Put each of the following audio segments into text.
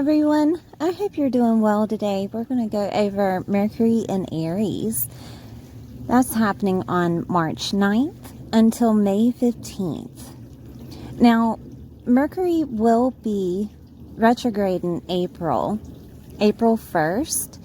everyone, I hope you're doing well today. We're going to go over Mercury in Aries. That's happening on March 9th until May 15th. Now, Mercury will be retrograde in April 1st,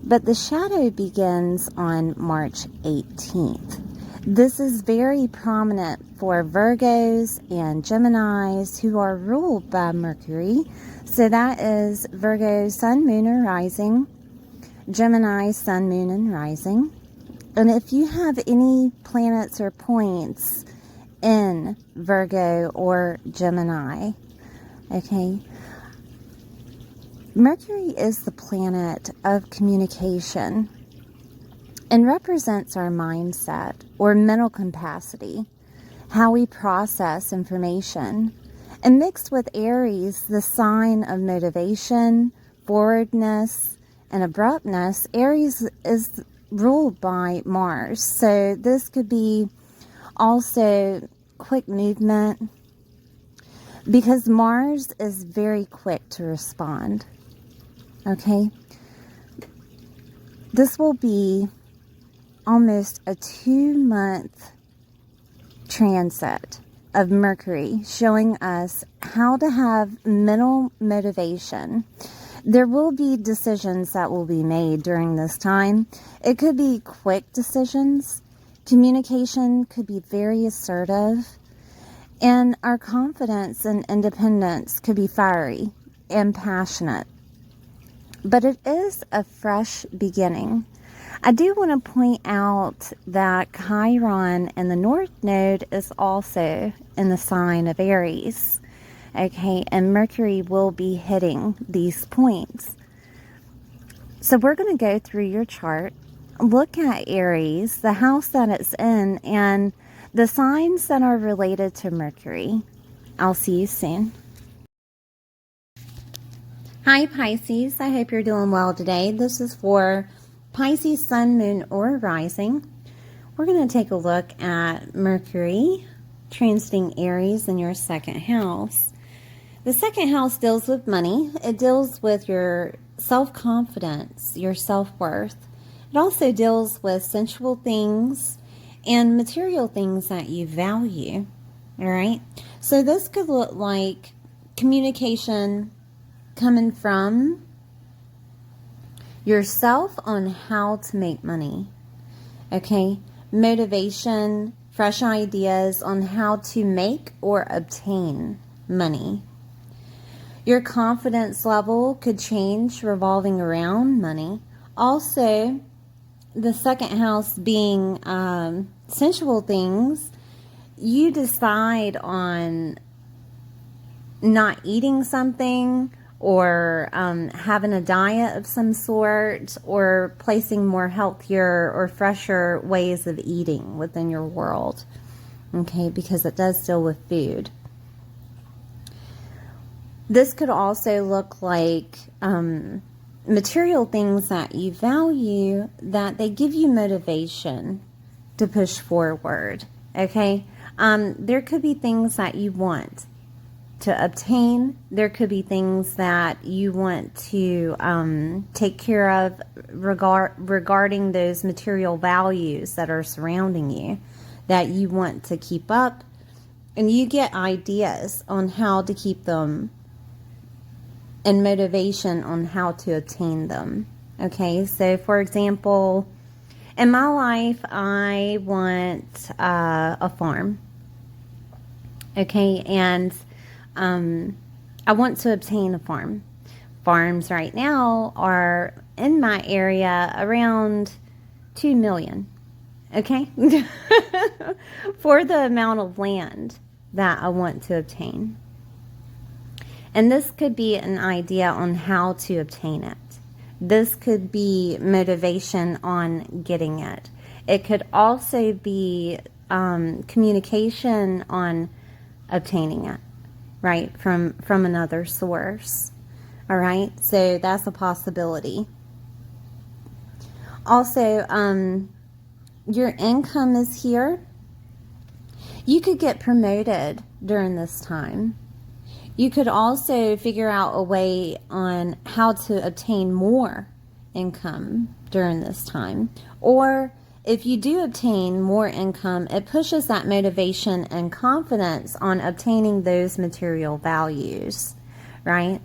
but the shadow begins on March 18th. This is very prominent for Virgos and Geminis who are ruled by Mercury. So that is Virgo, Sun, Moon, or Rising, Gemini, Sun, Moon, and Rising. And if you have any planets or points in Virgo or Gemini, okay, Mercury is the planet of communication and represents our mindset or mental capacity, how we process information. And mixed with Aries, the sign of motivation, forwardness, and abruptness, Aries is ruled by Mars. So this could be also quick movement, because Mars is very quick to respond. Okay? This will be almost a 2-month transit of Mercury, showing us how to have mental motivation. There will be decisions that will be made during this time. It could be quick decisions. Communication could be very assertive. And our confidence and independence could be fiery and passionate. But it is a fresh beginning. I do want to point out that Chiron in the North Node is also in the sign of Aries. Okay, and Mercury will be hitting these points. So we're going to go through your chart, look at Aries, the house that it's in, and the signs that are related to Mercury. I'll see you soon. Hi Pisces, I hope you're doing well today. This is for Pisces, Sun, Moon, or Rising. We're going to take a look at Mercury transiting Aries in your second house. The second house deals with money. It deals with your self-confidence, your self-worth. It also deals with sensual things and material things that you value. All right? So this could look like communication coming from yourself on how to make money. Okay? Motivation, fresh ideas on how to make or obtain money. Your confidence level could change revolving around money. Also, the second house being sensual things, you decide on not eating something, or having a diet of some sort, or placing more healthier or fresher ways of eating within your world. Okay, because it does deal with food. This could also look like material things that you value, that they give you motivation to push forward. Okay, there could be things that you want to obtain. There could be things that you want to take care of regarding those material values that are surrounding you, that you want to keep up, and you get ideas on how to keep them and motivation on how to obtain them. Okay, so for example, in my life, I want a farm. Okay, and I want to obtain a farm. Farms right now are in my area around 2 million. Okay? For the amount of land that I want to obtain. And this could be an idea on how to obtain it. This could be motivation on getting it. It could also be communication on obtaining it. Right, from another source. All right, so that's a possibility. Also, your income is here. You could get promoted during this time. You could also figure out a way on how to obtain more income during this time. Or if you do obtain more income, it pushes that motivation and confidence on obtaining those material values, right?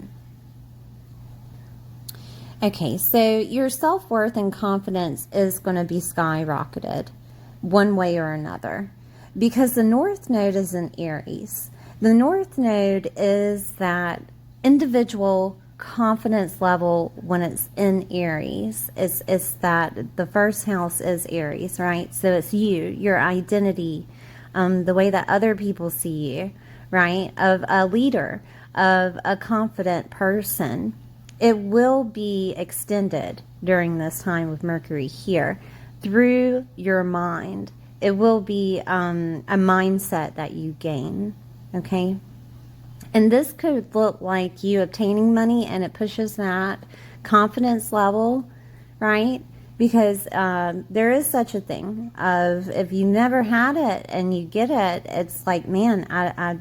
Okay, so your self-worth and confidence is going to be skyrocketed one way or another because the North Node is in Aries. The North Node is that individual confidence level when it's in Aries. It's that the first house is Aries, right? So it's you, your identity, the way that other people see you, right? Of a leader, of a confident person. It will be extended during this time with Mercury here through your mind. It will be a mindset that you gain, okay? And this could look like you obtaining money, and it pushes that confidence level, right? Because there is such a thing of if you never had it and you get it, it's like, man, I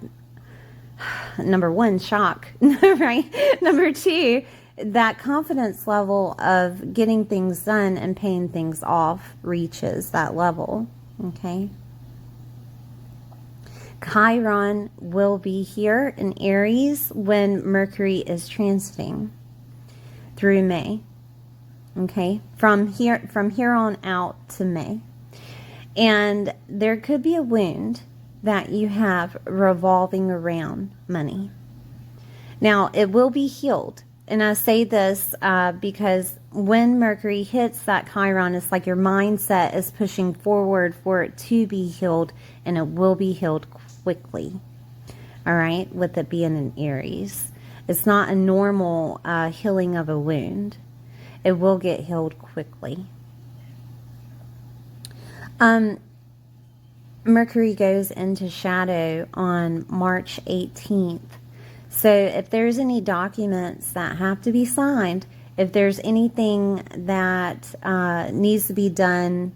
number one, shock, right? Number two, that confidence level of getting things done and paying things off reaches that level, okay? Chiron will be here in Aries when Mercury is transiting through May, okay? From here on out to May. And there could be a wound that you have revolving around money. Now, it will be healed. And I say this because when Mercury hits that Chiron, it's like your mindset is pushing forward for it to be healed, and it will be healed quickly. All right, with it being in Aries. It's not a normal healing of a wound. It will get healed quickly. Mercury goes into shadow on March 18th. So if there's any documents that have to be signed, if there's anything that needs to be done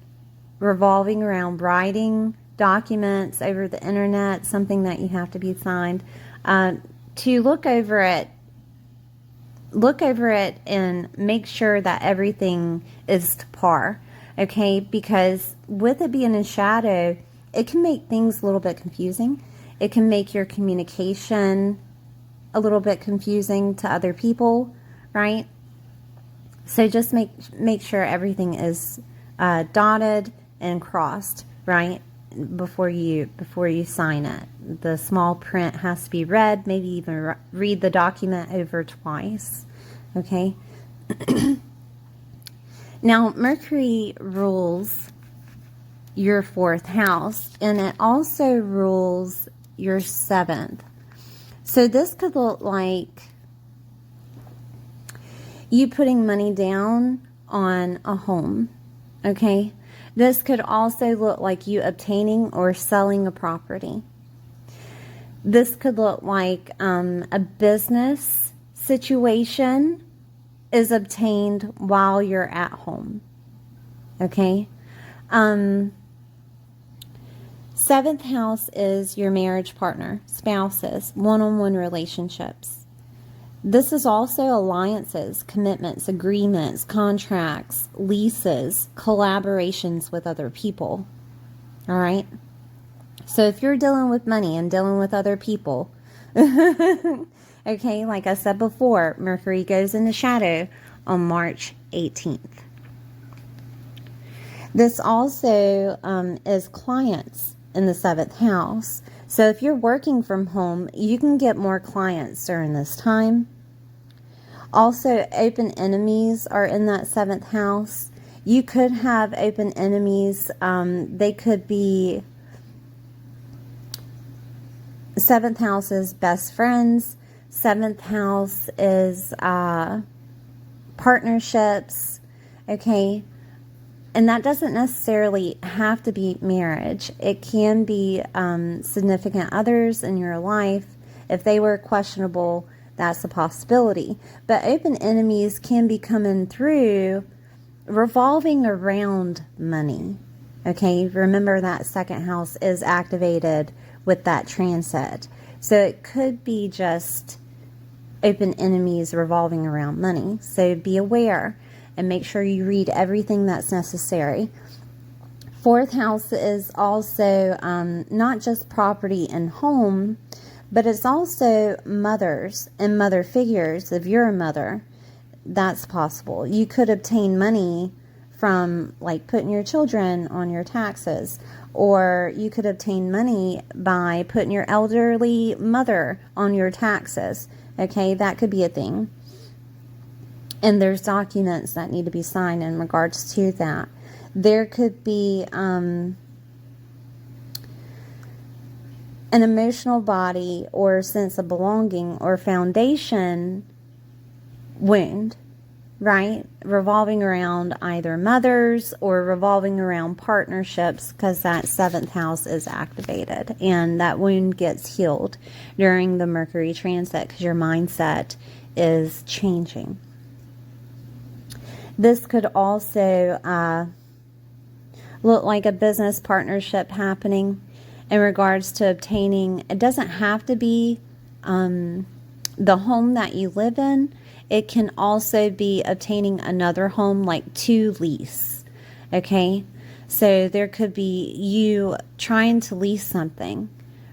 revolving around writing documents over the internet, something that you have to be signed, to look over it and make sure that everything is to par, okay? Because with it being in shadow, it can make things a little bit confusing. It can make your communication a little bit confusing to other people, right? So just make sure everything is dotted and crossed, right? Before you sign it. The small print has to be read, maybe even read the document over twice, okay? Now, Mercury rules your 4th house, and it also rules your 7th. So this could look like you putting money down on a home, okay? This could also look like you obtaining or selling a property. This could look like a business situation is obtained while you're at home, okay? 7th house is your marriage partner, spouses, one-on-one relationships. This is also alliances, commitments, agreements, contracts, leases, collaborations with other people. All right? So if you're dealing with money and dealing with other people, okay, like I said before, Mercury goes into shadow on March 18th. This also is clients in the 7th house. So if you're working from home, you can get more clients during this time. Also, open enemies are in that 7th house. You could have open enemies. They could be 7th house is best friends. 7th house is partnerships. Okay. And that doesn't necessarily have to be marriage. It can be significant others in your life. If they were questionable, that's a possibility. But open enemies can be coming through revolving around money. Okay, remember that 2nd house is activated with that transit. So it could be just open enemies revolving around money. So be aware and make sure you read everything that's necessary. Fourth house is also not just property and home, but it's also mothers and mother figures. If you're a mother, that's possible. You could obtain money from like putting your children on your taxes, or you could obtain money by putting your elderly mother on your taxes. Okay, that could be a thing. And there's documents that need to be signed in regards to that. There could be an emotional body or sense of belonging or foundation wound, right? Revolving around either mothers or revolving around partnerships, because that seventh house is activated and that wound gets healed during the Mercury transit because your mindset is changing. This could also look like a business partnership happening in regards to obtaining. It doesn't have to be the home that you live in. It can also be obtaining another home, like to lease. Okay, so there could be you trying to lease something,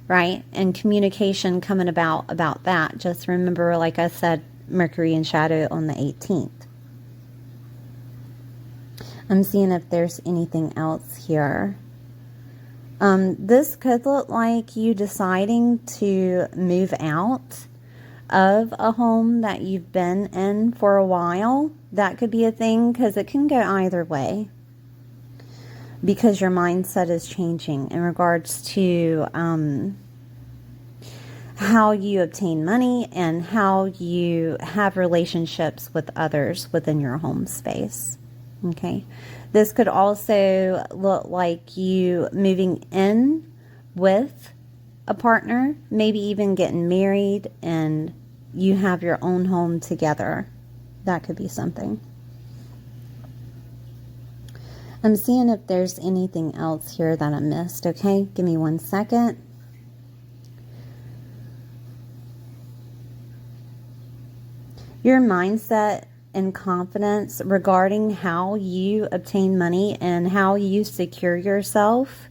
right? And communication coming about that. Just remember, like I said, Mercury in shadow on the 18th. I'm seeing if there's anything else here. This could look like you deciding to move out of a home that you've been in for a while. That could be a thing, because it can go either way, because your mindset is changing in regards to how you obtain money and how you have relationships with others within your home space. Okay, this could also look like you moving in with a partner, maybe even getting married and you have your own home together. That could be something. I'm seeing if there's anything else here that I missed. Okay, give me 1 second. Your mindset and confidence regarding how you obtain money and how you secure yourself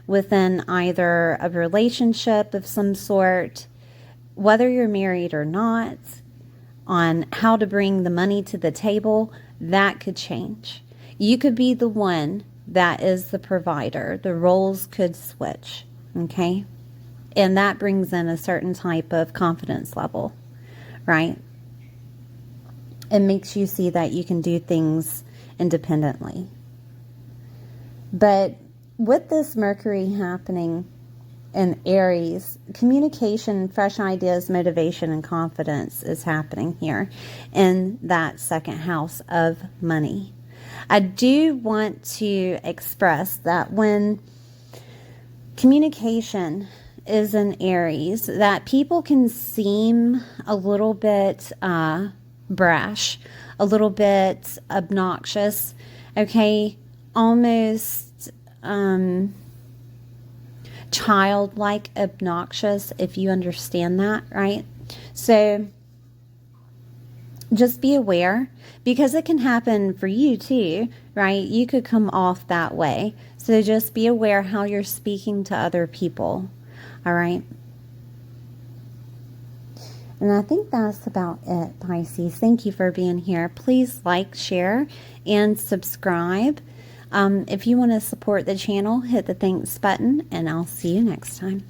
within either a relationship of some sort, whether you're married or not, on how to bring the money to the table, that could change. You could be the one that is the provider. The roles could switch, okay? And that brings in a certain type of confidence level, right? It makes you see that you can do things independently. But with this Mercury happening in Aries, communication, fresh ideas, motivation, and confidence is happening here in that second house of money. I do want to express that when communication is in Aries, that people can seem a little bit brash, a little bit obnoxious, okay, almost childlike obnoxious, if you understand that, right? So just be aware, because it can happen for you too, right? You could come off that way. So just be aware how you're speaking to other people, all right? And I think that's about it, Pisces. Thank you for being here. Please like, share, and subscribe. If you want to support the channel, hit the thanks button, and I'll see you next time.